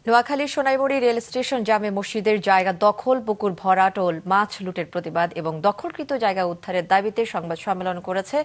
নোয়াখালীর Sonaimuri rail station জামে মসজিদের জায়গা দখল, পুকুর ভরাটোল, মাছ লুটের প্রতিবাদ এবং দখলকৃত জায়গা উদ্ধারের দাবিতে সংবাদ সম্মেলন করেছে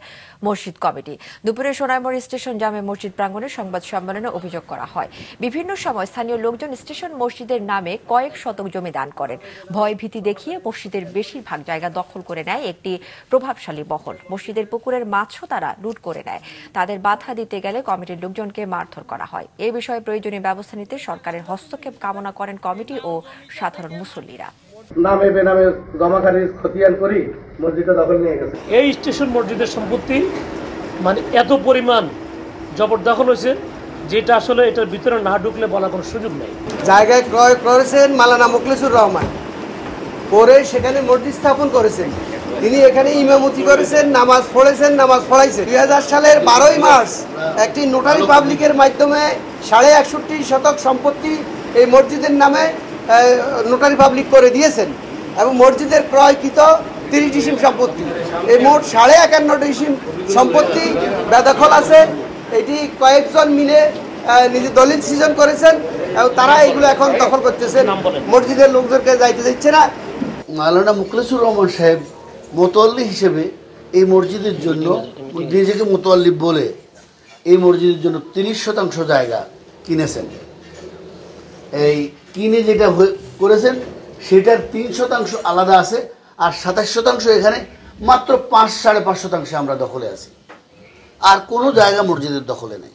মসজিদ কমিটি। দুপুরে সোনাইমুড়ি স্টেশন জামে মসজিদ প্রাঙ্গণে সংবাদ সম্মেলনে অভিযোগ করা হয়, বিভিন্ন সময় স্থানীয় লোকজন স্টেশন মসজিদের নামে কয়েক শতক জমি দান করেন। ভয় ভীতি দেখিয়ে মসজিদের বেশিরভাগ জায়গা দখল করে নেয় একটি প্রভাবশালী মহল। মসজিদের পুকুরের মাছও তারা লুট করে নেয়। তাদের বাধা দিতে গেলে কমিটির লোকজনকে মারধর করা হয়। এ বিষয়ে প্রয়োজনীয় ব্যবস্থা নিতে সরকারের হস্তক্ষেপ কামনা করেন কমিটি ও সাধারণ মুসল্লিরা। নামে বেনামে জমাকারী খতিয়ান করি মসজিদে দখল নিয়ে গেছে। এই স্টেশন মসজিদের সম্পত্তি মানে এত পরিমাণ জবরদখল হয়েছে যেটা আসলে এটার ভিতরে না ঢুকলে বলার কোনো সুযোগ নেই। জায়গায় ক্রয় করেছেন মাওলানা মুখলিসুর রহমান, পরে সেখানে মসজিদ স্থাপন করেছেন। তিনি এখানে ইমামতি করেছেন, নামাজ পড়েছেন, নামাজ পড়াইছেন। 2000 সালের 12ই মার্চ একটি নোটারি পাবলিকের মাধ্যমে 61.5 শতক সম্পত্তি এই মসজিদের নামে নোটারি পাবলিক করে দিয়েছেন এবং মসজিদের ক্রয়কৃত 30 ডিসিম সম্পত্তি, এই মোট 51.5 ডিসিম সম্পত্তি বেদখল আছে। এটি কয়েকজন মিলে নিজে দলিল সৃজন করেছেন এবং তারা এগুলো এখন দখল করতেছেন, মসজিদের লোকজনকে যাইতে দিচ্ছে না। মাওলানা মুখলিসুর রহমান সাহেব মোতাল্লি হিসেবে এই মসজিদের জন্য নিজেকে মোতাল্লি বলে এই মসজিদের জন্য 30% জায়গা কিনেছেন। এই কিনে যেটা করেছেন সেটার 3% আলাদা আছে, আর 27% এখানে মাত্র 5-5.5% আমরা দখলে আছি। আর কোনো জায়গা মসজিদের দখলে নেই।